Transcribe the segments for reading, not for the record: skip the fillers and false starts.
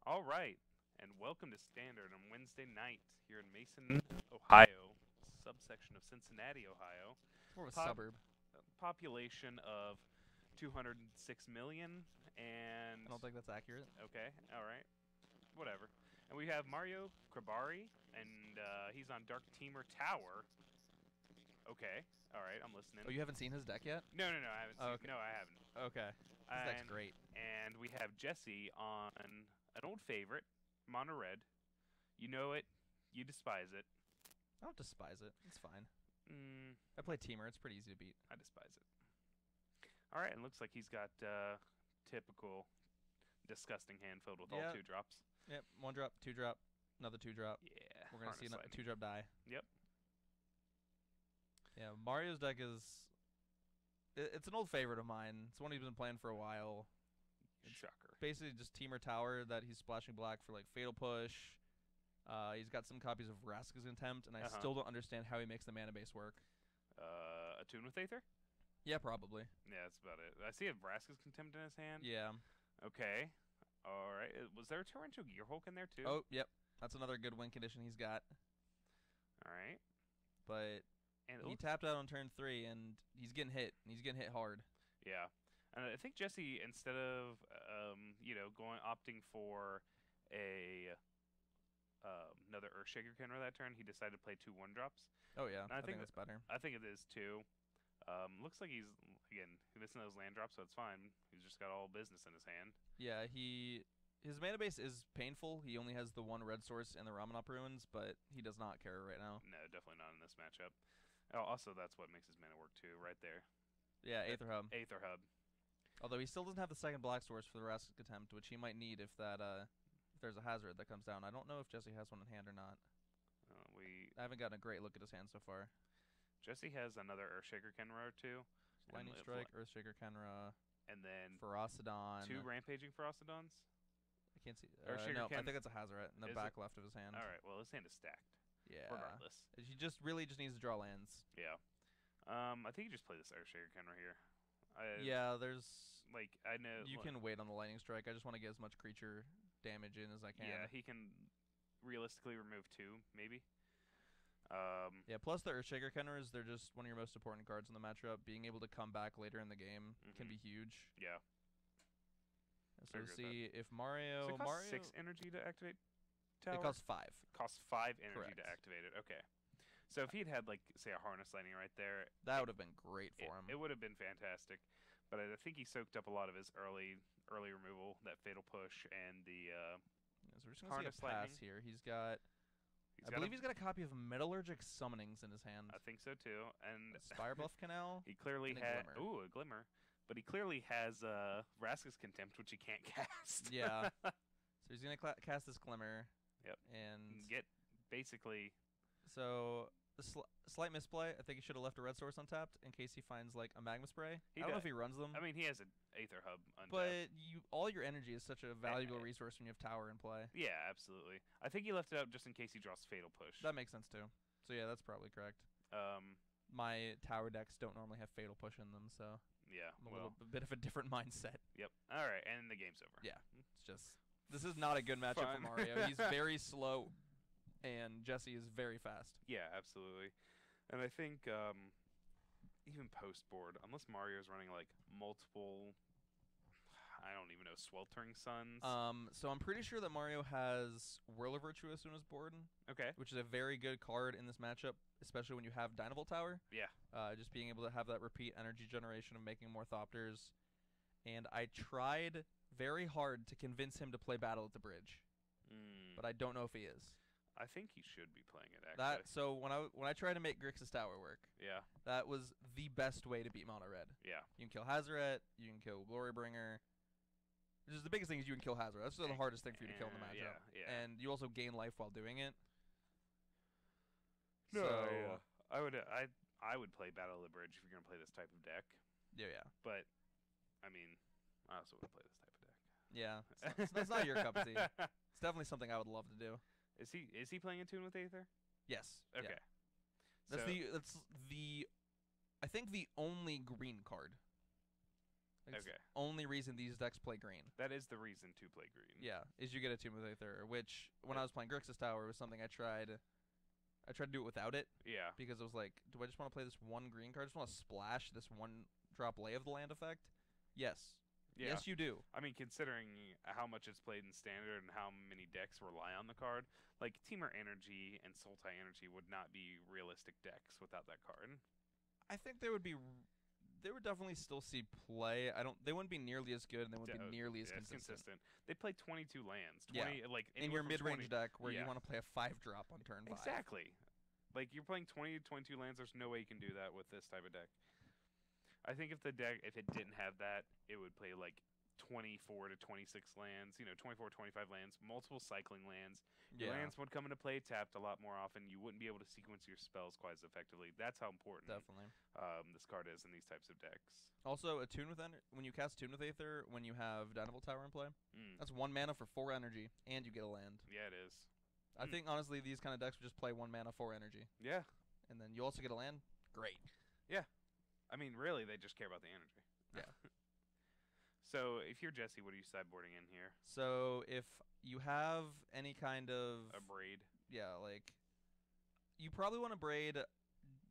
All right, and welcome to Standard on Wednesday night here in Mason, Ohio, subsection of Cincinnati, Ohio. It's more of a Pop- suburb. Population of 206 million, and I don't think that's accurate. okay, all right, whatever. And we have Mario Cribari, and he's on Dark Temur Tower. Okay, all right, I'm listening. Oh, you haven't seen his deck yet? No, I haven't seen. Oh, okay. No, I haven't. Okay. His deck's great. And we have Jesse on an old favorite, Mono Red. You know it, you despise it. I don't despise it. It's fine. Mm, I play Teamer. It's pretty easy to beat. I despise it. All right, and looks like he's got typical disgusting hand filled with all Yeah. 2-drops. Yep. 1-drop, 2-drop, another 2-drop. Yeah, We're gonna see harness another lightning. 2-drop die. Yep. Yeah. Mario's deck is. It's an old favorite of mine. It's one he's been playing for a while. Shocker. Basically, just Teamer Tower that he's splashing black for like Fatal Push. He's got some copies of Vraska's Contempt, and I still don't understand how he makes the mana base work. Attune with Aether? Yeah, probably. Yeah, that's about it. I see a Vraska's Contempt in his hand. Yeah. Okay. All right. Was there a Torrential Gearhulk in there too? Oh, yep. That's another good win condition he's got. All right. But And he tapped out on turn 3, and he's getting hit. And he's getting hit hard. yeah. And I think Jesse, instead of opting for a another Earthshaker counter that turn, he decided to play 2 1-drops. Oh, yeah. And I think that's better. I think it is too. Looks like he's he doesn't know his land drop, so it's fine. He's just got all business in his hand. Yeah, his mana base is painful. He only has the 1 red source and the Ramanop Ruins, but he does not care right now. No, definitely not in this matchup. Oh, also, that's what makes his mana work too, right there. Yeah, Aether Hub. Aether Hub. Although he still doesn't have the second black source for the Vraska's Contempt, which he might need if there's a hazard that comes down. I don't know if Jesse has one in hand or not. I haven't gotten a great look at his hand so far. Jesse has another Earthshaker Kenra too. Lightning Strike, Earthshaker Kenra, and then Ferocidon. 2 Rampaging Ferocidons. I can't see. Earthshaker no, I think it's a Hazoret in the back left of his hand. All right, well his hand is stacked. Yeah. Regardless. He just needs to draw lands. Yeah. I think you just play this Earthshaker Kenra here. Yeah, there's I know you can wait on the Lightning Strike. I just want to get as much creature damage in as I can. Yeah, he can realistically remove 2, maybe. Yeah, plus the Earthshaker Kenners, they're just one of your most important cards in the matchup. Being able to come back later in the game can be huge. Yeah. So see if Mario... Does it cost 6 energy to activate Tower? It costs 5. It costs 5 energy Correct. to activate it. Okay. So if he'd had, say, a Harness Lightning right there... That would have been great for him. It would have been fantastic. But I think he soaked up a lot of his early removal, that Fatal Push, and the so we're just going to see a pass here. He's got... I believe he's got a copy of Metallurgic Summonings in his hand. I think so too. And Spirebluff Canal. He clearly had a Glimmer, but he clearly has Vraska's Contempt, which he can't cast. Yeah. So he's gonna cast this Glimmer. Yep. And get basically. So slight misplay. I think he should have left a red source untapped in case he finds a Magma Spray. I don't know if he runs them. I mean, he has an Aether Hub untapped. But all your energy is such a valuable resource when you have Tower in play. Yeah, absolutely. I think he left it out just in case he draws Fatal Push. That makes sense too. So yeah, that's probably correct. My Tower decks don't normally have Fatal Push in them, so yeah, I'm a bit of a different mindset. Yep. All right, and the game's over. Yeah, it's just this is not a good matchup for Mario. He's very slow. And Jesse is very fast. Yeah, absolutely. And I think even post-board, unless Mario's running multiple, I don't even know, Sweltering Suns. So I'm pretty sure that Mario has Whirler Virtuoso in his board. Okay. Which is a very good card in this matchup, especially when you have Dynavolt Tower. Yeah. Just being able to have that repeat energy generation of making more Thopters. And I tried very hard to convince him to play Battle at the Bridge. But I don't know if he is. I think he should be playing it, actually. So when I tried to make Grixis Tower work, that was the best way to beat Mono Red. Yeah. You can kill Hazoret, you can kill Glorybringer. Which is the biggest thing is you can kill Hazoret. That's the hardest thing for you to kill in the matchup. Yeah. And you also gain life while doing it. No, so yeah. I would play Battle of the Bridge if you're gonna play this type of deck. Yeah. But I mean, I also would play this type of deck. Yeah. That's not your cup of tea. It's definitely something I would love to do. Is he playing Attune with Aether? Yes. Okay. Yeah. That's I think the only green card It's Okay. the only reason these decks play green. That is the reason to play green. Yeah, is you get a Tomb of Aether, which when I was playing Grixis Tower was something I tried. I tried to do it without it. Yeah. Because it was like, do I just want to play this one green card? I just want to splash this one drop Lay of the Land effect? Yes. Yeah. Yes, you do. I mean, considering how much it's played in Standard and how many decks rely on the card, like Temur Energy and Sultai Energy would not be realistic decks without that card. I think they would be. They would definitely still see play. They wouldn't be nearly as good, and they wouldn't be nearly as consistent. They play 22 lands. 20, Yeah. Like in your mid-range 20, deck where you want to play a 5-drop on turn 5. Exactly. Like you're playing 20 to 22 lands. There's no way you can do that with this type of deck. I think if it didn't have that, it would play like 24 to 26 lands, 24, 25 lands, multiple cycling lands. Your lands would come into play tapped a lot more often. You wouldn't be able to sequence your spells quite as effectively. That's how important Definitely. This card is in these types of decks. Also, when you cast Attune with Aether, when you have Dynavolt Tower in play, that's 1 mana for 4 energy, and you get a land. Yeah, it is. I think, honestly, these kind of decks would just play 1 mana, 4 energy. Yeah. And then you also get a land. Great. Yeah. I mean, really, they just care about the energy. Yeah. So, if you're Jesse, what are you sideboarding in here? So, if you have any kind of... A braid. Yeah, like... You probably want to braid...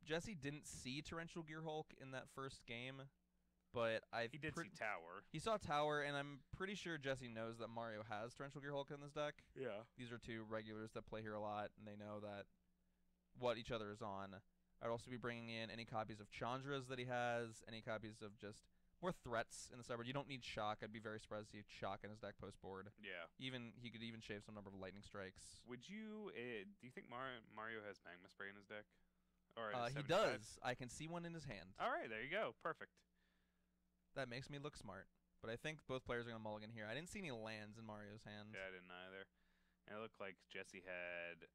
Jesse didn't see Torrential Gearhulk in that first game, but He did see Tower. He saw Tower, and I'm pretty sure Jesse knows that Mario has Torrential Gearhulk in this deck. Yeah. These are 2 regulars that play here a lot, and they know that what each other is on. I'd also be bringing in any copies of Chandras that he has, any copies of just more threats in the sideboard. You don't need Shock. I'd be very surprised to see Shock in his deck post board. Yeah. He could even shave some number of Lightning Strikes. Would you? Do you think Mario has Magma Spray in his deck? Or he does. I can see one in his hand. All right, there you go. Perfect. That makes me look smart. But I think both players are gonna mulligan here. I didn't see any lands in Mario's hand. Yeah, I didn't either. And it looked like Jesse had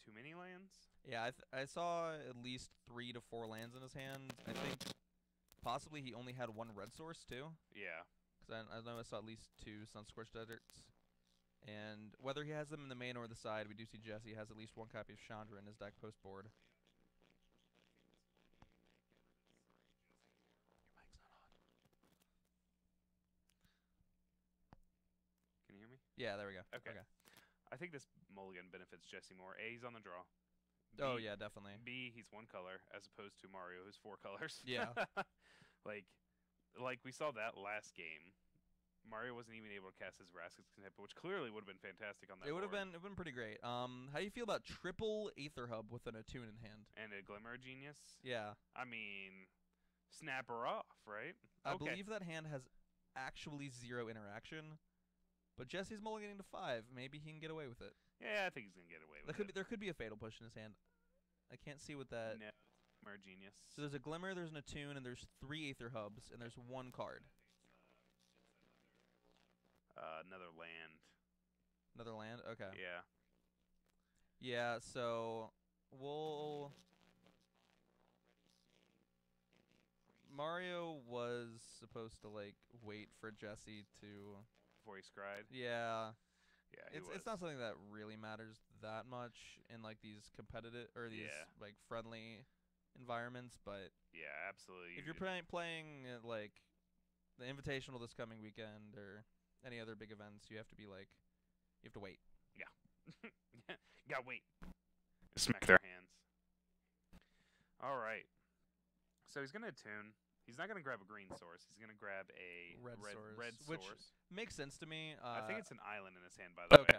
too many lands. Yeah, I saw at least 3 to 4 lands in his hand. I think possibly he only had 1 red source too. Yeah. Because I know I saw at least 2 Sunscorched Deserts. And whether he has them in the main or the side, we do see Jesse has at least 1 copy of Chandra in his deck post board. Your mic's not on. Can you hear me? Yeah, there we go. Okay. I think this mulligan benefits Jesse more. A, he's on the draw. B, oh, yeah, definitely. B, he's 1 color, as opposed to Mario, who's 4 colors. Yeah. like we saw that last game. Mario wasn't even able to cast his Rascal's Contempt, which clearly would have been fantastic on that It would board. have been pretty great. How do you feel about triple Aether Hub with an Attune in hand? And a Glimmer Genius? Yeah. I mean, snap her off, right? I believe that hand has actually 0 interaction. But Jesse's mulliganing to 5. Maybe he can get away with it. Yeah, I think he's going to get away with it. There could be a Fatal Push in his hand. I can't see what that... No. Glimmer Genius. So there's a Glimmer, there's an Attune, and there's 3 Aether Hubs, and there's 1 card. Another land. Another land? Okay. Yeah. Yeah, so we'll... Mario was supposed to, like, wait for Jesse to... Before he scried? Yeah. Yeah, it's not something that really matters that much in, like, these competitive... or these, like, friendly environments, but... Yeah, absolutely. If you're playing, like, the Invitational this coming weekend, or... any other big events, you have to be like, you have to wait. Yeah. Gotta wait. Smack their hands. All right. So he's going to attune. He's not going to grab a green source. He's going to grab a red source. Which makes sense to me. I think it's an island in his hand, by the way.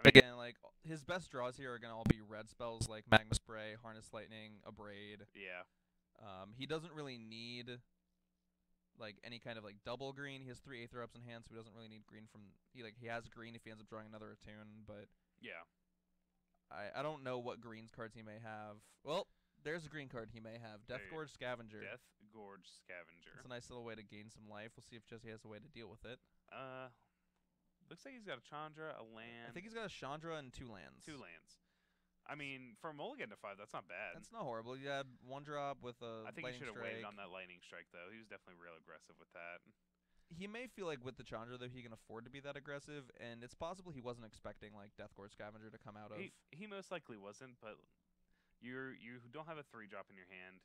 Again, like, his best draws here are going to all be red spells like Magma Spray, Harness Lightning, a Braid. Yeah. He doesn't really need... like any kind of like double green. He has 3 Aether Ups in hand, so he doesn't really need green from he has green if he ends up drawing another Attune, but yeah. I don't know what greens cards he may have. Well, there's a green card he may have. Death Gorge Scavenger. Death Gorge Scavenger. It's a nice little way to gain some life. We'll see if Jesse has a way to deal with it. Looks like he's got a Chandra, a land. I think he's got a Chandra and 2 lands. 2 lands. I mean, for a mulligan to 5, that's not bad. That's not horrible. You had 1 drop with a I think he should have waited on that lightning strike, though. He was definitely real aggressive with that. He may feel like with the Chandra, though, he can afford to be that aggressive, and it's possible he wasn't expecting like Death Gorge Scavenger to come out of. He most likely wasn't, but you don't have a 3-drop in your hand.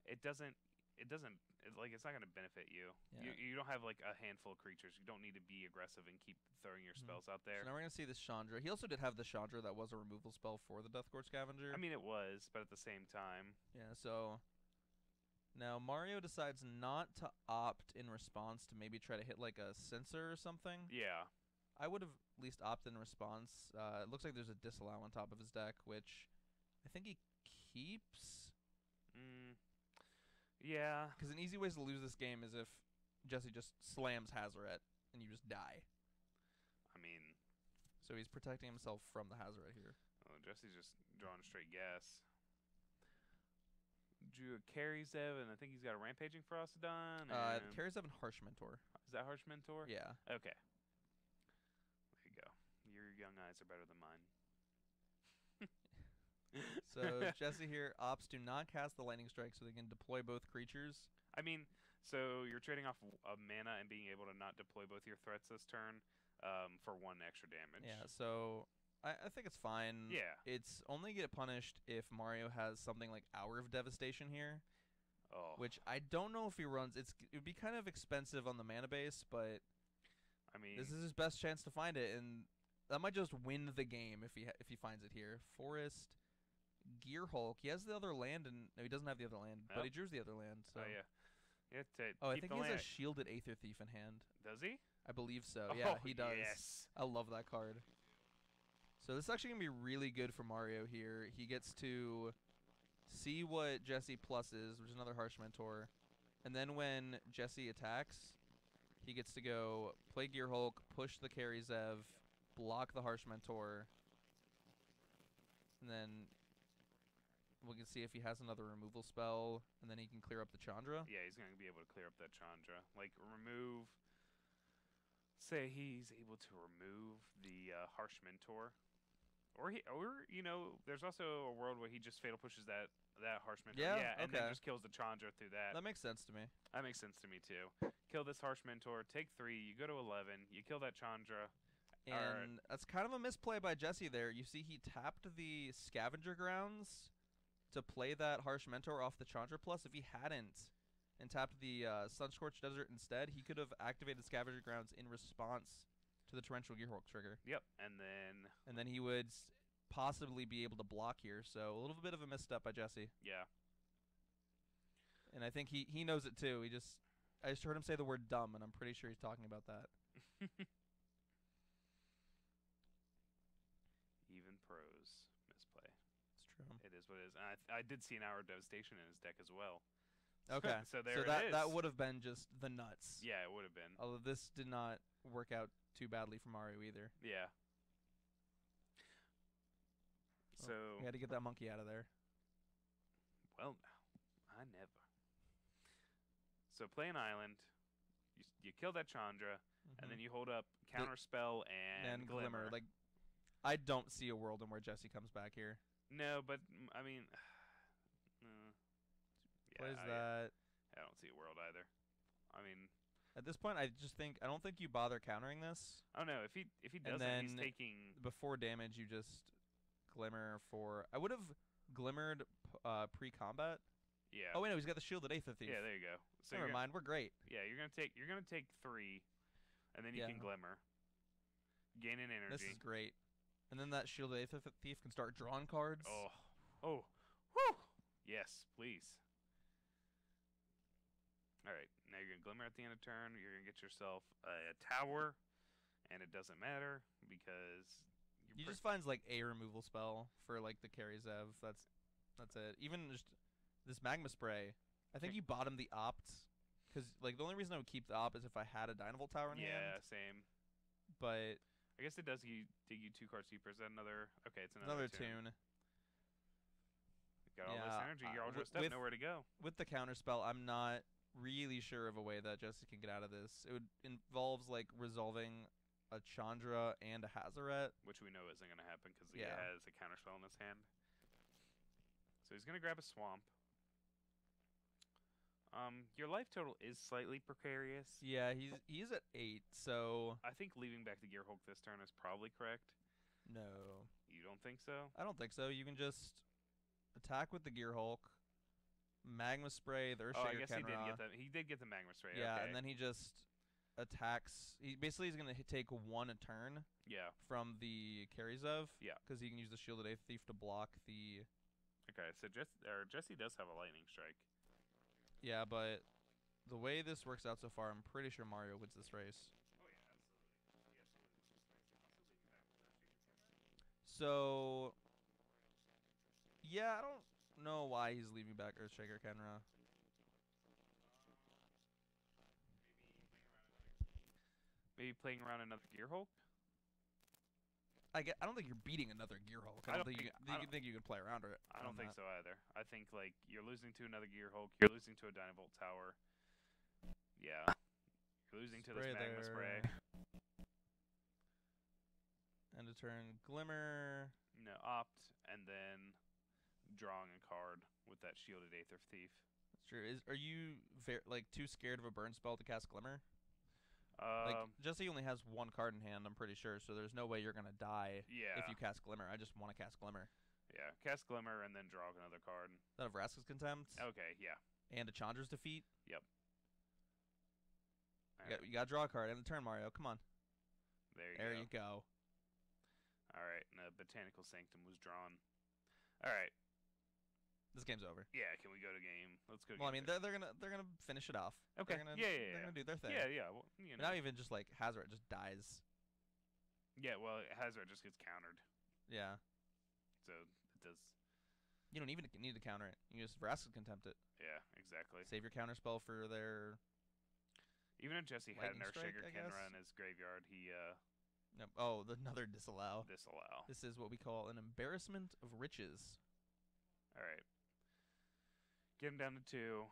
It doesn't. it doesn't. It's not going to benefit you. Yeah. You don't have like a handful of creatures. You don't need to be aggressive and keep throwing your spells out there. So now we're gonna see this Chandra. He also did have the Chandra that was a removal spell for the Deathcore Scavenger. I mean, it was, but at the same time, Yeah, so now Mario decides not to opt in response to maybe try to hit like a sensor or something. yeah. I would have at least opted in response. It looks like there's a disallow on top of his deck, which I think he keeps. Yeah. Because an easy way to lose this game is if Jesse just slams Hazoret and you just die. I mean, So he's protecting himself from the Hazoret here. oh, Jesse's just drawing straight gas. Drew a Carryzev, and I think he's got a Rampaging Frostodon. Carries up in Harsh Mentor. Is that Harsh Mentor? Yeah. Okay. There you go. Your young eyes are better than mine. So Jesse here opts to not cast the Lightning Strike so they can deploy both creatures. I mean, so you're trading off a mana and being able to not deploy both your threats this turn for 1 extra damage. Yeah, so I think it's fine. Yeah. It's only get punished if Mario has something like Hour of Devastation here, Oh. which I don't know if he runs. It would be kind of expensive on the mana base, but I mean, this is his best chance to find it, and that might just win the game if he finds it here. Forest, Gear Hulk. He has the other land, and no, he doesn't have the other land, but Oh. he drews the other land. So. oh yeah. You have to Oh, I keep think the he has land. a Shielded Aether Thief in hand. Does he? I believe so. Oh, Yeah, he does. Yes. I love that card. So this is actually going to be really good for Mario here. He gets to see what Jesse plus is, which is another Harsh Mentor. And then when Jesse attacks, he gets to go play Gear Hulk, push the Carryzev, block the Harsh Mentor. And then we can see if he has another removal spell, and then he can clear up the Chandra. Yeah, he's going to be able to clear up that Chandra. Like, remove... Say he's able to remove the Harsh Mentor. Or, you know, there's also a world where he just Fatal Pushes that Harsh Mentor. Yeah, and then okay. just kills the Chandra through that. That makes sense to me. That makes sense to me, too. Kill this Harsh Mentor, take 3, you go to 11, you kill that Chandra. And that's kind of a misplay by Jesse there. You see he tapped the Scavenger Grounds to play that Harsh Mentor off the Chandra plus. If he hadn't and tapped the Sunscorched Desert instead, he could have activated Scavenger Grounds in response to the Torrential Gearhulk trigger. Yep, and then he would possibly be able to block here. So a little bit of a misstep by Jesse. yeah. And I think he knows it too. I just heard him say the word dumb, and I'm pretty sure he's talking about that. Even pros misplay. It's true. It is what it is. And I did see an Hour of Devastation in his deck as well. Okay. So there it is. That would have been just the nuts. Yeah, it would have been. Although this did not work out too badly for Mario either. Yeah. Oh, So we had to get that monkey out of there. well, no, I never. So play an island. You kill that Chandra, and then you hold up Counterspell and Glimmer. Like, I don't see a world in where Jesse comes back here. No, but I mean, What is that? I don't see a world either. I mean, At this point, I don't think you bother countering this. I don't know if he doesn't. then He's taking. Before damage, you just Glimmer for. I would have Glimmered pre-combat. Yeah. Oh wait, no, he's got the Shielded Aether Thief. Yeah, there you go. So Never mind, we're great. Yeah, you're gonna take 3, and then you Yeah. can Glimmer. Gain an energy. This is great. And then that Shielded Aether Thief can start drawing cards. Oh, whew. Yes, please. All right, now you're gonna Glimmer at the end of turn. You're gonna get yourself a tower, and it doesn't matter because He just finds like a removal spell for like the Carryzev. That's it. Even just this Magma Spray. I think you bottom the opt because like the only reason I would keep the opt is if I had a Dynavolt Tower in hand. same. But I guess it does dig you 2 cards deeper. Is that another? Okay, it's another tune. tune. Got all this Yeah, energy. You're all wi- dressed up. with- Nowhere to go. With the counter spell, I'm not really sure of a way that Jesse can get out of this. It would involves like resolving a Chandra and a Hazoret. Which we know isn't going to happen because he Yeah. has a counterspell in his hand. So he's going to grab a swamp. Your life total is slightly precarious. Yeah, he's at 8, so I think leaving back the Gear Hulk this turn is probably correct. no. You don't think so? I don't think so. You can just attack with the Gear Hulk, Magma Spray, the I Earthshaker guess Kenra. he did get the Magma Spray. Yeah, okay. and then he just attacks. He's going to take one a turn Yeah. from the Karizov. Yeah. Because he can use the Shielded Aether Thief to block the... Okay, so Jesse does have a Lightning Strike. Yeah, but the way this works out so far, I'm pretty sure Mario wins this race. Oh yeah, absolutely. So, yeah, I don't know why he's leaving back Earthshaker Kenra. Maybe playing around another Gear Hulk. I don't think you're beating another Gear Hulk. I don't think you can play around it. I don't think so either. I think like you're losing to another Gear Hulk. You're losing to a Dynavolt Tower. Yeah. You're losing to this Magma Spray. End of turn Glimmer. No, opt, and then drawing a card with that Shielded Aether Thief. That's true. Are you too scared of a burn spell to cast Glimmer? Jesse only has one card in hand, I'm pretty sure, so there's no way you're going to die if you cast Glimmer. I just want to cast Glimmer. Yeah, cast Glimmer and then draw another card. Is that a Vraska's Contempt? Okay, yeah. And a Chandra's Defeat? Yep. You got to draw a card. End of turn, Mario. Come on. There you go. Alright, and the Botanical Sanctum was drawn. Alright. This game's over. Yeah, can we go to game? Let's go to Well, game. I mean, they're gonna finish it off. Okay. They're Gonna do their thing. Yeah. Well, you know. Not even just like Hazard just dies. Yeah, well, Hazard just gets countered. Yeah. So it does. You don't even need to counter it. You just Vraska's Contempt it. Yeah, exactly. Save your counter spell for their. Even if Jesse had an Lightning Strike, Earthshaker I Kenra guess? in his graveyard, he Another disallow. disallow. This is what we call an embarrassment of riches. All right. Get him down to 2,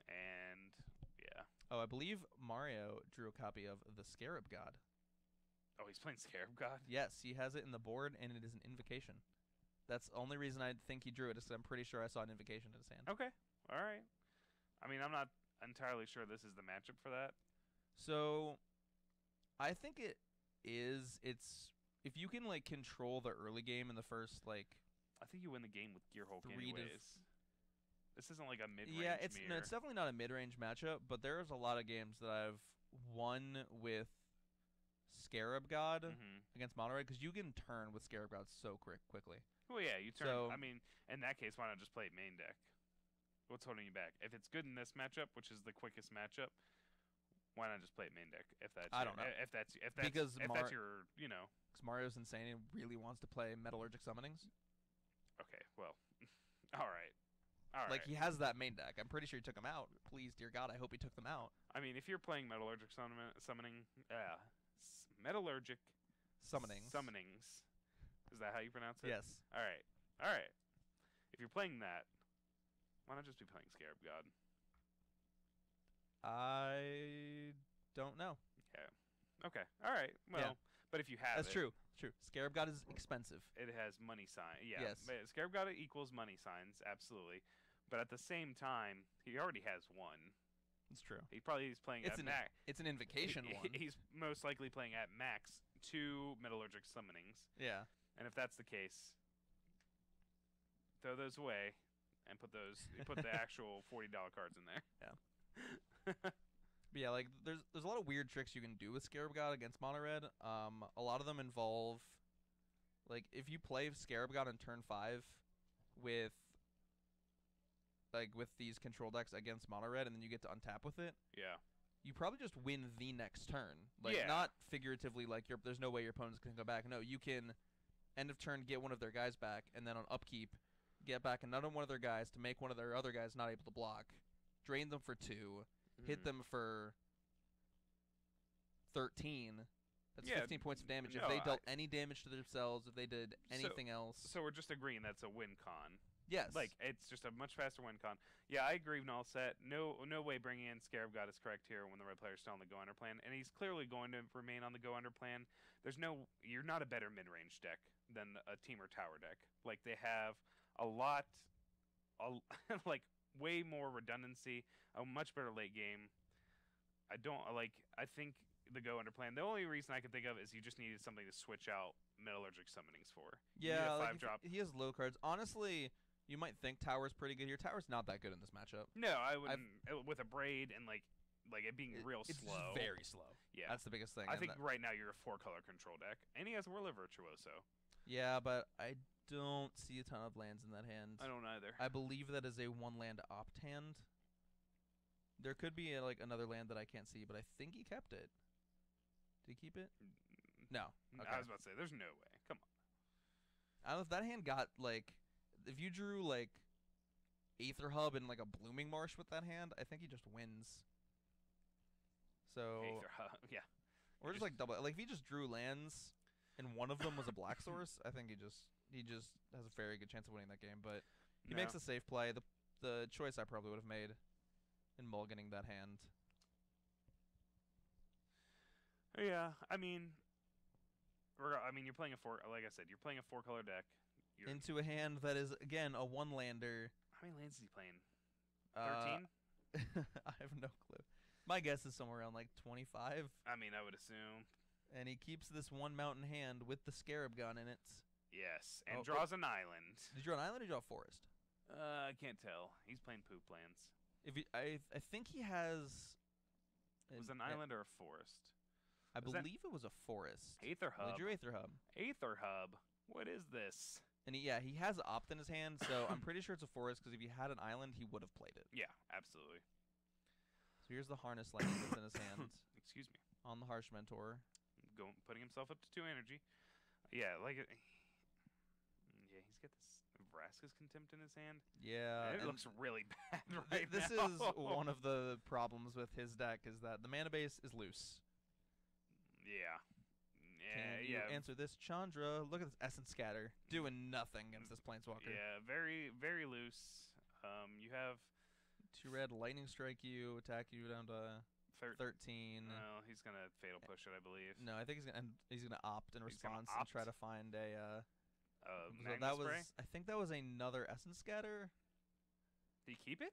and yeah. Oh, I believe Mario drew a copy of the Scarab God. Oh, he's playing Scarab God? Yes, he has it in the board, and it is an invocation. That's the only reason I think he drew it, is 'cause I'm pretty sure I saw an invocation in his hand. Okay. All right. I mean, I'm not entirely sure this is the matchup for that. So, I think it is. It's if you can like control the early game in the first like. I think you win the game with Gear Hulk 3 to anyways. This isn't like a mid-range Yeah, it's mirror. it's definitely not a mid-range matchup, but there's a lot of games that I've won with Scarab God against Mono Red, because you can turn with Scarab God so quickly. Well, yeah, you turn. So- I mean, in that case, why not just play main deck? What's holding you back? If it's good in this matchup, which is the quickest matchup, why not just play main deck? If that's I don't know. If that's Because that's your you know. Because Mario's insane and really wants to play Metallurgic Summonings. Okay, well, all right. Like, he has that main deck. I'm pretty sure he took them out. Please, dear God, I hope he took them out. I mean, if you're playing Metallurgic Metallurgic Summonings. Is that how you pronounce it? Yes. All right. If you're playing that, why not just be playing Scarab God? I don't know. Okay. All right. Well, Yeah. but if you have That's it, true. True. Scarab God is expensive. it has money sign. Yeah. Yes. Scarab God equals money signs, absolutely. But at the same time, he already has one. It's true. He's playing It's at an max. It's an invocation one. He's most likely playing at max 2 Metallurgic Summonings. Yeah. And if that's the case, throw those away and put the actual $40 cards in there. Yeah. But yeah, like there's a lot of weird tricks you can do with Scarab God against Mono Red. A lot of them involve, like, if you play Scarab God on turn 5 with these control decks against Mono Red, and then you get to untap with it, Yeah. you probably just win the next turn. Like, Yeah. not figuratively, like there's no way your opponents can go back. No, you can end of turn get one of their guys back, and then on upkeep get back another one of their guys to make one of their other guys not able to block, drain them for 2, hit them for 13. That's Yeah, 15 points of damage. no, If they dealt any damage to themselves, if they did anything else. So we're just agreeing that's a win con. Yes. Like, it's just a much faster win con. Yeah, I agree with null set. No way bringing in Scarab God is correct here when the red player's still on the go under plan, and he's clearly going to remain on the go under plan. You're not a better mid-range deck than a Temur tower deck. Like, they have like way more redundancy, a much better late game. I think the go under plan. The only reason I can think of is you just needed something to switch out Metallurgic Summonings for. You need Yeah, a like 5-drop. he has low cards. Honestly, You might think Tower's pretty good here. Tower's not that good in this matchup. No, I wouldn't. With a braid and like it being real it's slow. Just very slow. Yeah, that's the biggest thing. I think right now you're a 4-color control deck, and he has Whirler Virtuoso. Yeah, but I don't see a ton of lands in that hand. I don't either. I believe that is a 1-land opt hand. There could be another land that I can't see, but I think he kept it. Did he keep it? No. Okay. I was about to say, there's no way. Come on. I don't know if that hand got if you drew Aether Hub and a Blooming Marsh with that hand, I think he just wins. So Aether Hub, yeah. Or just double. If he just drew lands and one of them was a black source, I think he just has a very good chance of winning that game. But he makes a safe play. The choice I probably would have made in mulliganing that hand. Yeah, I mean, you're playing like I said, you're playing a 4-color deck. Into a hand that is, again, a 1-lander. How many lands is he playing? 13? I have no clue. My guess is somewhere around 25. I mean, I would assume. And he keeps this 1 mountain hand with the Scarab Gun in it. Yes, and draws an island. Did you draw an island or did you draw a forest? I can't tell. He's playing poop lands. I think he has... Was it an island or a forest? I believe it was a forest. Aether Hub. Well, he drew Aether Hub. Aether Hub. What is this? And he has Opt in his hand, so I'm pretty sure it's a forest because if he had an island, he would have played it. Yeah, absolutely. So here's the Harness Lightning that's in his hand. Excuse me. On the Harsh Mentor. Putting himself up to 2 energy. Yeah, yeah, he's got this Vraska's Contempt in his hand. Yeah. It looks really bad right this now. is one of the problems with his deck is that the mana base is loose. Yeah. Can you answer this, Chandra? Look at this Essence Scatter. Doing nothing against this Planeswalker. Yeah, very, very loose. You have 2 red, Lightning Strike you, attack you down to 13. No, he's gonna Fatal Push it, I believe. No, I think he's gonna opt in response and try to find a. So that was, I think that was another Essence Scatter. Did he keep it?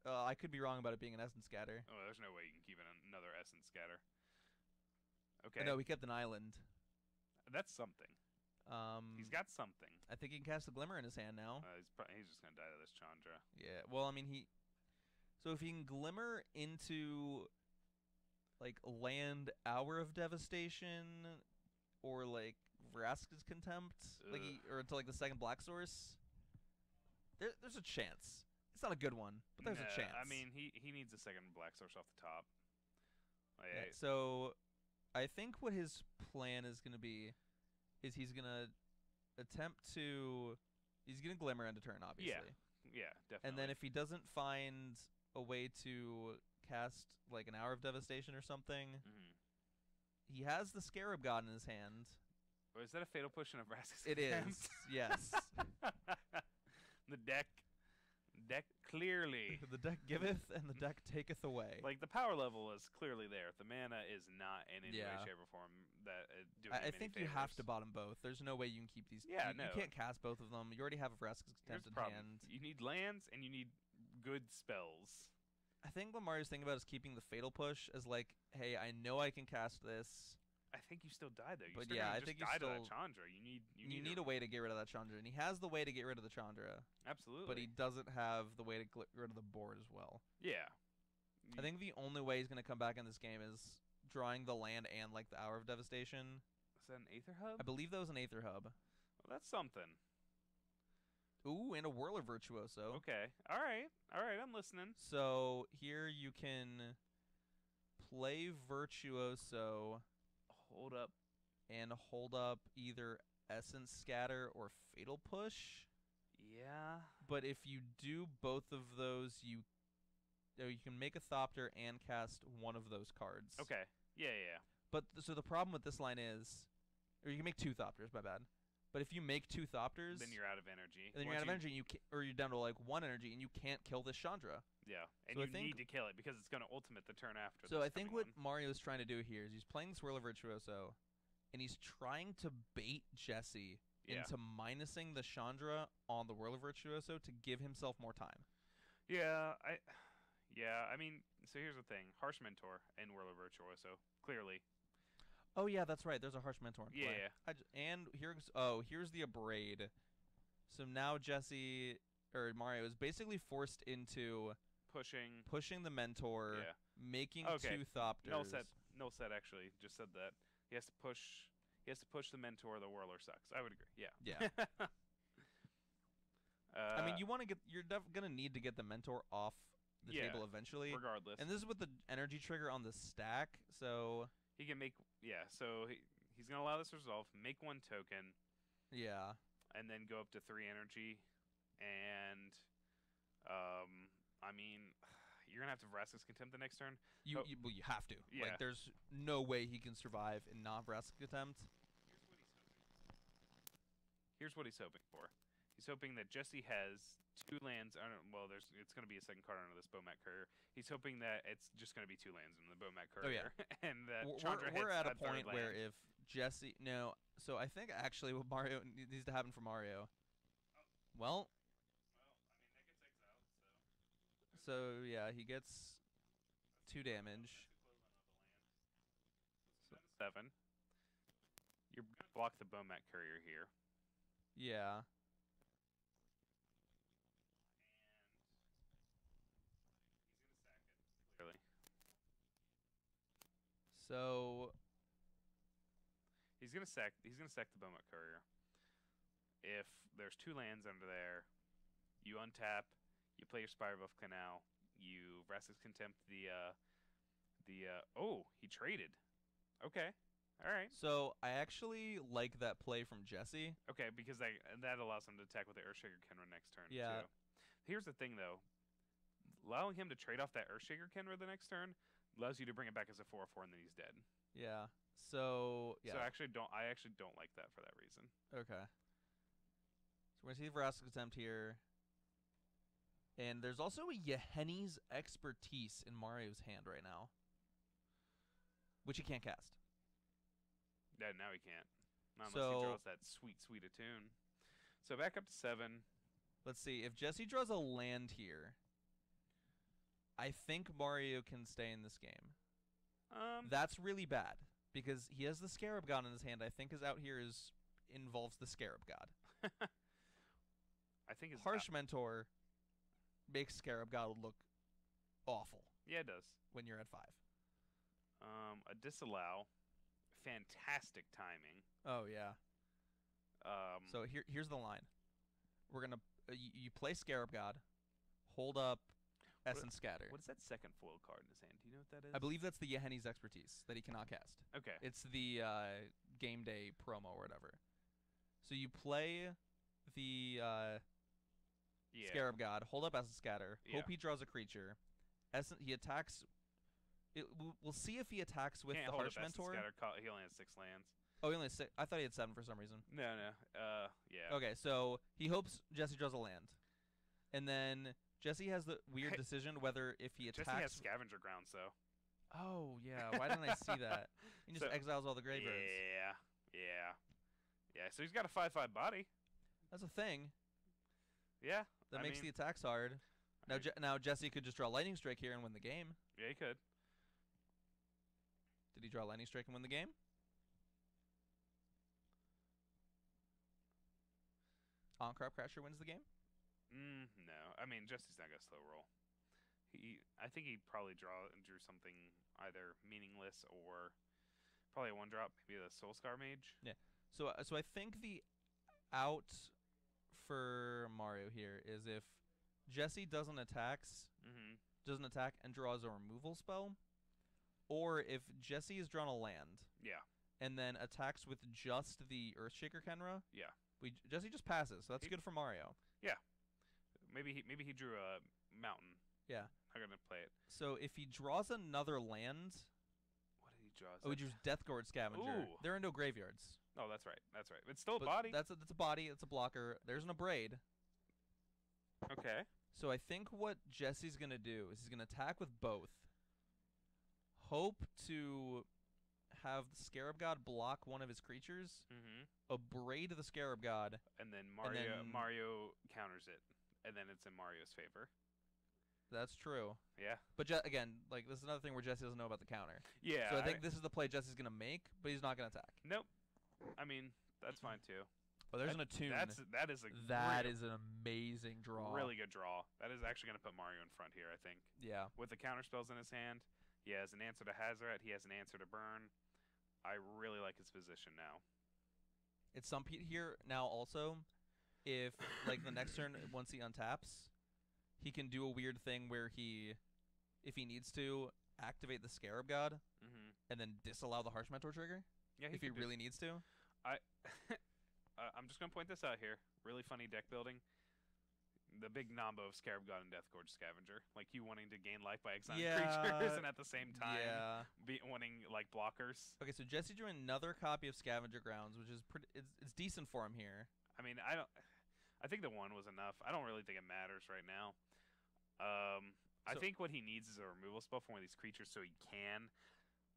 I could be wrong about it being an Essence Scatter. Oh, there's no way you can keep another Essence Scatter. Okay. No, he kept an island. That's something. He's got something. I think he can cast a Glimmer in his hand now. He's just gonna die to this Chandra. Yeah. Well, I mean So if he can Glimmer into land Hour of Devastation or Vraska's Contempt, or into the second black source, there's a chance. It's not a good one, but there's a chance. I mean, he needs a second black source off the top. So I think what his plan is going to be is he's going to attempt to... He's going to Glimmer end of turn, obviously. Yeah, definitely. And then if he doesn't find a way to cast an Hour of Devastation or something, he has the Scarab God in his hand. Or is that a Fatal Push and a Vraska's It is, yes. The deck clearly. The deck giveth and the deck taketh away. The power level is clearly there. The mana is not in any way, shape, or form that doing I think favors. you have to bottom both. There's no way you can keep these. Yeah, you can't cast both of them. You already have a Vraska's Contempt in hand. You need lands and you need good spells. I think what Mario's thinking about is keeping the Fatal Push as hey, I know I can cast this. I think you still die though. I think you die still to that Chandra. You need a way to get rid of that Chandra, and he has the way to get rid of the Chandra. Absolutely. But he doesn't have the way to get rid of the board as well. Yeah. I think the only way he's going to come back in this game is drawing the land and the Hour of Devastation. Is that an Aether Hub? I believe that was an Aether Hub. Well, that's something. Ooh, and a Whirler Virtuoso. Okay. All right, I'm listening. So here you can play Virtuoso. Hold up either Essence Scatter or Fatal Push. Yeah. But if you do both of those, you can make a Thopter and cast one of those cards. Okay. Yeah. But so the problem with this line is, or you can make 2 Thopters. My bad. But if you make 2 Thopters, then you're out of energy. And then you're out of energy, and or you're down to 1 energy, and you can't kill this Chandra. Yeah, and so you need to kill it because it's going to ultimate the turn after. So I think what Mario is trying to do here is he's playing Swirler Virtuoso, and he's trying to bait Jesse into minusing the Chandra on the Whirler Virtuoso to give himself more time. Yeah, I mean, so here's the thing. Harsh Mentor and Whirler Virtuoso, clearly. Oh, yeah, that's right. There's a Harsh Mentor in play. Yeah. And here's the Abrade. So now Jesse, or Mario is basically forced into pushing the mentor, Yeah. making Okay. 2 Thopters. Null set actually just said that he has to push. He has to push the mentor. The whirler sucks. I would agree. Yeah. Yeah. I mean, you you're gonna need to get the mentor off the Yeah, table eventually. regardless. And this is with the energy trigger on the stack, so He can make So he's gonna allow this to resolve. Make 1 token, yeah. and then go up to 3 energy, and I mean, you're gonna have to Vraska's Contempt the next turn. You Oh. you have to. Yeah. Like, there's no way he can survive in not Vraska's Attempt. Here's what he's hoping for. He's hoping that Jesse has 2 lands. Well, it's going to be a second card under this Bomat Courier. He's hoping that it's just going to be 2 lands in the Bomat Courier. Oh, yeah. And that We're Chandra at a hits that point 3rd where land. if Jesse so I think actually what Mario needs to happen for Mario. Well, so yeah, he gets 2 damage. 7. You're going to block the Bomat Courier here. Yeah. Clearly. So He's gonna sack the Bomat Courier. If there's 2 lands under there, you untap, you play your Spire Buff Canal, you Vraska's Contempt oh, he traded. Okay. Alright. So I actually like that play from Jesse. Okay, because that allows him to attack with the Earthshaker Kenra next turn Yeah. too. Here's the thing though. Allowing him to trade off that Earthshaker Kenra the next turn allows you to bring it back as a 4/4 and then he's dead. Yeah. So yeah. So I actually don't like that for that reason. Okay. So we're gonna see Vraska's Attempt here. And there's also a Yeheni's Expertise in Mario's hand right now, which he can't cast. Yeah, now he can't. Not unless he So- draws that sweet attune. So back up to 7. Let's see. If Jesse draws a land here, I think Mario can stay in this game. That's really bad because he has the Scarab God in his hand. I think his out here involves the Scarab God. I think it's Harsh Mentor makes Scarab God look awful Yeah, it does. when you're at 5. A disallow, fantastic timing. Oh yeah. So So here's the line. We're gonna you play Scarab God, hold up Essence Scatter. what is that second foil card in his hand? Do you know what that is? I believe that's the Yeheni's Expertise that he cannot cast. Okay. It's the game day promo or whatever. So you play the Yeah. Scarab God, hold up Essence Scatter, Yeah. hope he draws a creature. He attacks. We'll see if he attacks with Can't the hold Harsh up Essence Mentor. Scatter, he only has 6 lands. Oh, he only has 6. I thought he had 7 for some reason. No. Yeah. Okay, so he hopes Jesse draws a land, and then Jesse has the weird Hey, decision whether if he Jesse attacks. has Scavenger Grounds, though. Oh yeah, why didn't I see that? He just So- exiles all the graveyards. Yeah. So he's got a 5/5 body. That's a thing. Yeah. That I makes mean, the attacks hard. Now, now Jesse could just draw Lightning Strike here and win the game. Yeah, he could. Did he draw Lightning Strike and win the game? On-Crop Crasher wins the game? No. I mean, Jesse's not gonna slow roll. I think he probably drew something either meaningless or probably a 1-drop, maybe the Soul Scar Mage. So I think the out for Mario here is if Jesse doesn't attack and draws a removal spell, or if Jesse has drawn a land Yeah. and then attacks with just the Earthshaker Kenra. Yeah. Jesse just passes, so that's He- good for Mario. Maybe he drew a mountain. Yeah. I'm gonna play it. So if he draws another land, What did he draw? Is oh, he that- drews Deathguard Scavenger. Ooh. There are no graveyards. Oh, that's right. It's still a But body. That's a body. It's a blocker. There's an Abrade. Okay. So I think what Jesse's gonna do is he's gonna attack with both. Hope to have the Scarab God block one of his creatures. Abrade the Scarab God. And then then- Mario counters it, and then it's in Mario's favor. That's true. Yeah. But again, like this is another thing where Jesse doesn't know about the counter. Yeah. So I think this is the play Jesse's gonna make, but he's not gonna attack. Nope. I mean, that's fine too. Oh, there's an attune. That is an amazing draw. really good draw. That is actually going to put Mario in front here, I think. Yeah. With the counter spells in his hand, he has an answer to Hazoret. He has an answer to Burn. I really like his position now. It's some here now also. If like the next turn, once he untaps, he can do a weird thing where if he needs to, activate the Scarab God and then disallow the Harsh Mentor trigger. Yeah, if he really needs to. I'm just gonna point this out here. Really funny deck building. The big nombo of Scarab God and Death Gorge Scavenger, like you wanting to gain life by exiling creatures, and at the same time wanting like blockers. Okay, so Jesse drew another copy of Scavenger Grounds, which is it's decent for him here. I mean, I think the one was enough. I don't really think it matters right now. I think what he needs is a removal spell for one of these creatures, so he can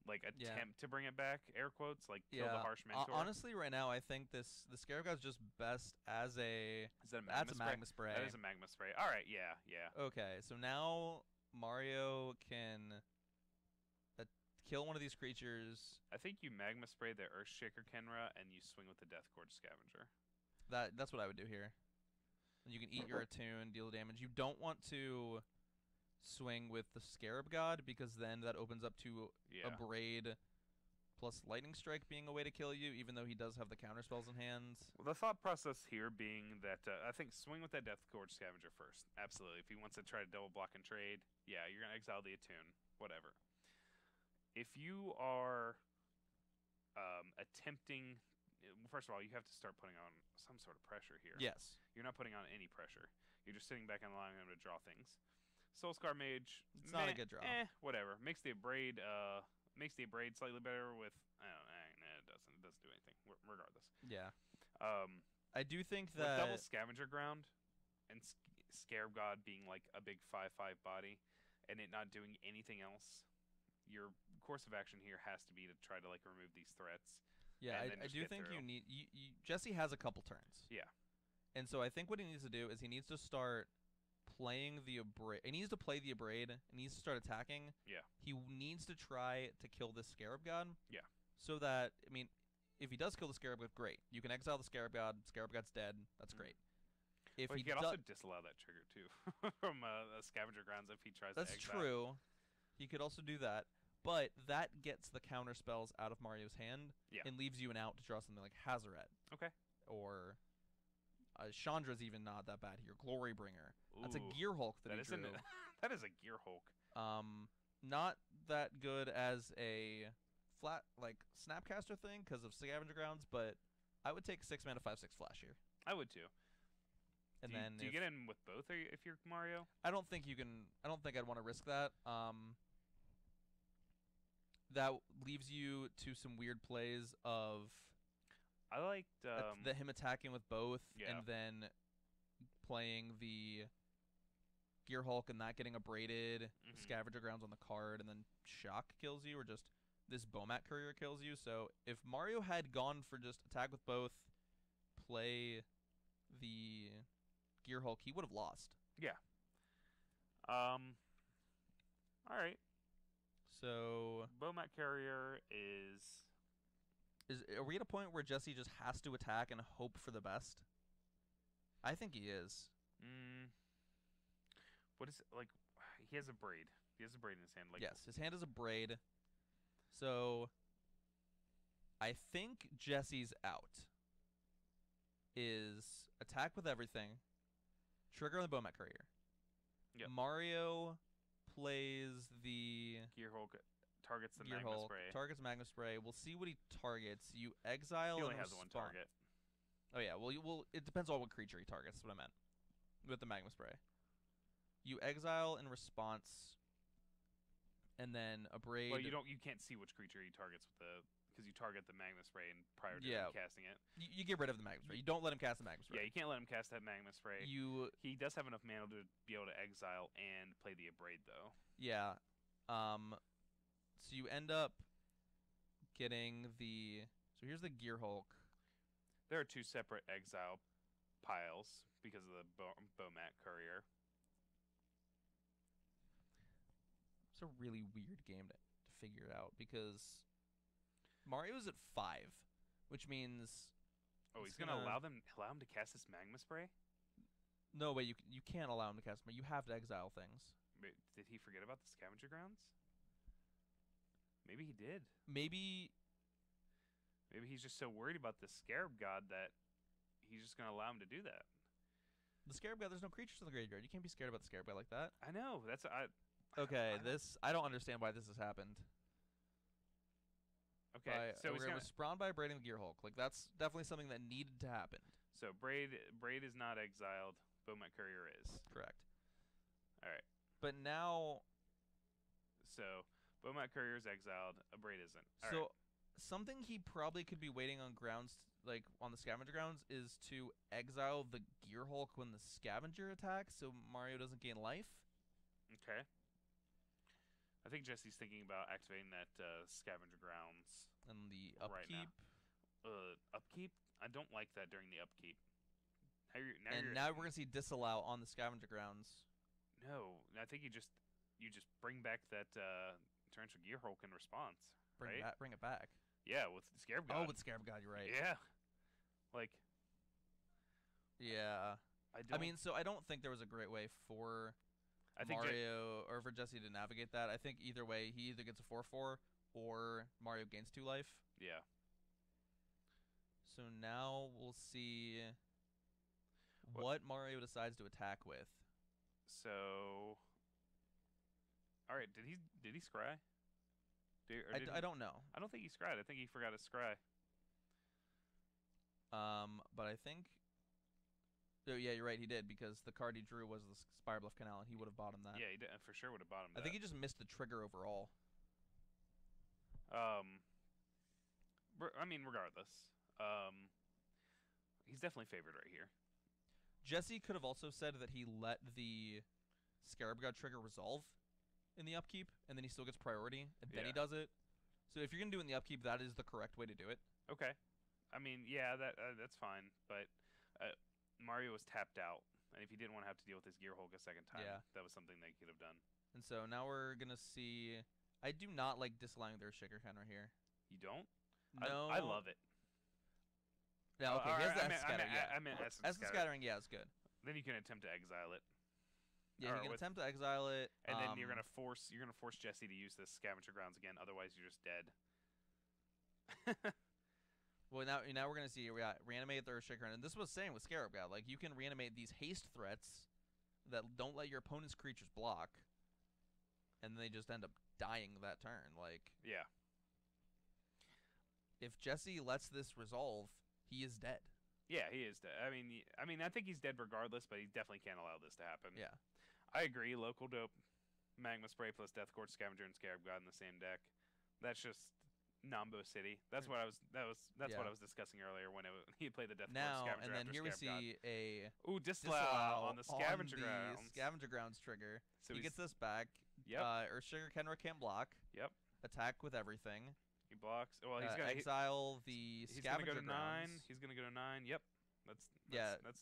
like attempt to bring it back, air quotes, like kill the Harsh Mentor. Honestly, right now, I think the Scarab God's just best as a. Is that a magma spray? That is a magma spray. All right, yeah. Okay, so now Mario can kill one of these creatures. I think you magma spray the Earthshaker Kenra, and you swing with the Death Gorge Scavenger. That's what I would do here. And you can eat your attune, deal damage. You don't want to swing with the Scarab God because then that opens up to Abrade plus Lightning Strike being a way to kill you, even though he does have the counter spells in hand. Well, the thought process here being that I think swing with that Death Gorge Scavenger first. Absolutely. If he wants to try to double block and trade, yeah, you're going to exile the attune. Whatever. If you are attempting... First of all, you have to start putting on some sort of pressure here. Yes. You're not putting on any pressure. You're just sitting back and allowing him to draw things. Soulscar Mage, it's not a good draw. Whatever. Makes the Abrade slightly better with. It doesn't. It doesn't do anything. Regardless. Yeah. I do think that with double Scavenger Ground and Scarab God being like a big 5/5 body, and it not doing anything else, your course of action here has to be to try to like remove these threats. Yeah, I do think you need. Jesse has a couple turns. Yeah. And so I think what he needs to do is he needs to start playing the Abrade. He needs to play the Abrade. He needs to start attacking. Yeah. He needs to try to kill this Scarab God. Yeah. So that, I mean, if he does kill the Scarab God, great. You can exile the Scarab God. Scarab God's dead. That's great. If he can also disallow that trigger too from Scavenger Grounds if he tries to exile. That's true. He could also do that. But that gets the counter spells out of Mario's hand and leaves you an out to draw something like Hazoret. Okay. Or Chandra's even not that bad here. Glorybringer. Ooh, that's a Gear Hulk that he drew. That is a Gear Hulk. Not that good as a flat like Snapcaster thing because of Scavenger Grounds, but I would take 6 mana 5/6 flash here. I would too. And do you get in with both if you're Mario? I don't think you can. I don't think I'd want to risk that. That leaves you to some weird plays of. I liked him attacking with both, and then playing the Gear Hulk and not getting abraded, Scavenger Grounds on the card, and then Shock kills you, or just this Bomat Courier kills you. So if Mario had gone for just attack with both, play the Gear Hulk, he would have lost. Yeah. All right. So Bomat Courier is. Are we at a point where Jesse just has to attack and hope for the best? I think he is. What is it like? He has a braid. He has a braid in his hand. Like yes, his hand is a braid. So I think Jesse's out is attack with everything, trigger on the Bomat Courier. Yep. Mario plays the Gear Hulk. Targets the Gear Magma Hulk, Spray. Targets Magma Spray. We'll see what he targets. You exile. He only and has one target. Oh yeah. Well, it depends on what creature he targets. That's what I meant with the Magma Spray. You exile in response, and then abrade. Well, you can't see which creature he targets with the because you target the Magma Spray and prior to casting it. You get rid of the Magma Spray. You don't let him cast the Magma Spray. Yeah, you can't let him cast that Magma Spray. He does have enough mana to be able to exile and play the abrade though. Yeah. So you end up getting the. So here's the Gear Hulk. There are 2 separate exile piles because of the Bomat Courier. It's a really weird game to figure it out because Mario's at 5, which means Oh, he's gonna allow him to cast this magma spray. No way, you can't allow him to cast. You have to exile things. Wait, did he forget about the scavenger grounds? Maybe he did. Maybe he's just so worried about the Scarab God that he's just gonna allow him to do that. The Scarab God, there's no creatures in the graveyard. You can't be scared about the Scarab God like that. I know. Okay, I don't understand why this has happened. Okay, so it was spawned by Braid and Gearhulk. Like, that's definitely something that needed to happen. So Braid is not exiled. Bowmat Courier is. Correct. All right. But now, so Bowmat Courier is exiled. Braid isn't. All right. Something he probably could be waiting on grounds, like on the scavenger grounds, is to exile the Gearhulk when the scavenger attacks, so Mario doesn't gain life. Okay. I think Jesse's thinking about activating that scavenger grounds And the upkeep. Right now. Upkeep? I don't like that during the upkeep. Now we're gonna see disallow on the scavenger grounds. No, I think you just bring back that torrential Gearhulk in response. Bring it back. Yeah, with the Scarab God. Oh, with Scarab God, you're right. Yeah. Like. Yeah. I mean, so I don't think there was a great way for Mario or for Jesse to navigate that. I think either way, he either gets a 4/4 or Mario gains 2 life. Yeah. So now we'll see what Mario decides to attack with. So. All right. Did he scry? I don't know. I don't think he scryed. I think he forgot to scry. But I think. Oh, yeah, you're right. He did, because the card he drew was the Spirebluff Canal, and he would have bought him that. Yeah, he did, for sure would have bought him that. I think he just missed the trigger overall. I mean, regardless, he's definitely favored right here. Jesse could have also said that he let the Scarab God trigger resolve in the upkeep, and then he still gets priority, and then he does it. So if you're gonna do it in the upkeep, that is the correct way to do it. Okay. I mean, yeah, that's fine, but Mario was tapped out, and if he didn't want to have to deal with his Gearhulk a second time, that was something they could have done. And so now we're gonna see. I do not like disallowing their Shaker Counter here. You don't? No. I love it. Yeah, okay. Here's the Essence Scattering. I meant Essence Scattering, yeah, it's good. Then you can attempt to exile it. Yeah, you can attempt to exile it, and then you're gonna force Jesse to use this scavenger grounds again. Otherwise, you're just dead. Well, now we're gonna see reanimate their Shaker, and this was saying with Scarab God, like you can reanimate these haste threats that don't let your opponent's creatures block, and they just end up dying that turn. Like, yeah. If Jesse lets this resolve, he is dead. Yeah, he is dead. I mean, I think he's dead regardless, but he definitely can't allow this to happen. Yeah. I agree. Local dope, Magma Spray plus Death Court Scavenger and Scarab God in the same deck. That's just Nambo City. That's what I was. What I was discussing earlier when he played the Death Court Scavenger. And then here we see a disallow on the Scavenger Grounds. Scavenger Grounds trigger. So he gets this back. Yep. Earthshaker Kenra can't block. Yep. Attack with everything. He blocks. Well, he's gonna exile the Scavenger Grounds. He's gonna go to 9. Yep. That's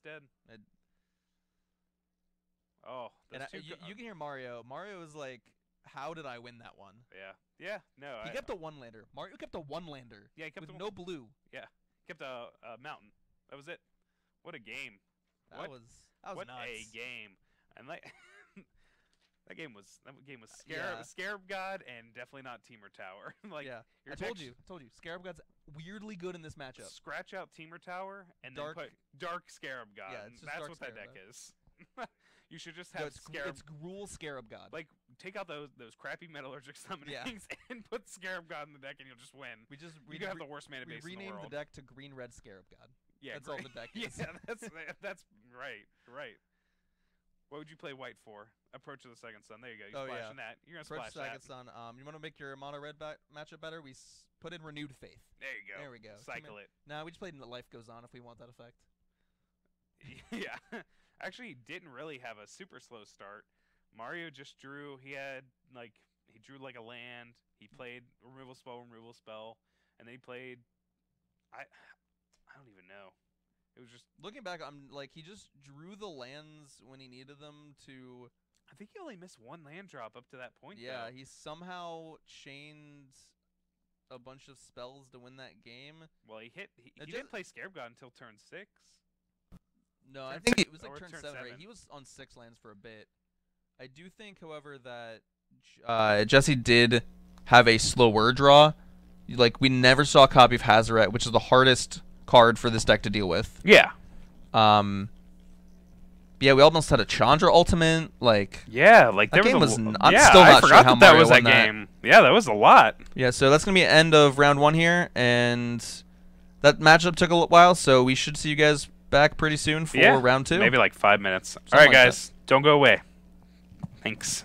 dead. You can hear Mario. Mario is like, how did I win that one? Yeah. No. He kept a 1-lander. Mario kept a 1-lander. Yeah, he kept with no blue. Yeah. Kept a mountain. That was it. What a game. That was what nuts. A game. And like that game was Scarab God and definitely not Temur Tower. Like, I told you. Scarab God's weirdly good in this matchup. Scratch out Temur Tower and then put Dark Scarab God. Yeah, that's what that deck is. You should just have Scarab. It's Gruul Scarab God. Like, take out those crappy Metallurgic summonings and put Scarab God in the deck, and you'll just win. You can have the worst mana base in the world. We renamed the deck to Green Red Scarab God. Yeah, that's all the deck is. Yeah, that's right. What would you play white for? Approach of the Second Sun. There you go. You're splashing that. You're gonna Approach splash Second Sun. You want to make your mono red matchup better? We put in Renewed Faith. There you go. There we go. Cycle it. No, we just played Life Goes On if we want that effect. Yeah. Actually, he didn't really have a super slow start. Mario just drew. He drew like a land. He played removal spell, and then he played. I don't even know. It was just looking back. I'm like, he just drew the lands when he needed them to. I think he only missed one land drop up to that point. Yeah, he somehow chained a bunch of spells to win that game. Well, he It didn't just- play Scarab God until turn 6. No, I Turn think six- it was like or turn turn 7 or 8. seven. He was on 6 lands for a bit. I do think, however, that Jesse did have a slower draw. Like, we never saw a copy of Hazaret, which is the hardest card for this deck to deal with. Yeah. Yeah, we almost had a Chandra ultimate. Like, Yeah, like there that game was. was. A, I'm yeah, still I not sure forgot how that Mario was that won that. game. Yeah, that was a lot. Yeah, so that's gonna be the end of round 1 here, and that matchup took a while. So we should see you guys back pretty soon for round 2. Maybe like 5 minutes. All Something right, like guys, don't go away. Thanks.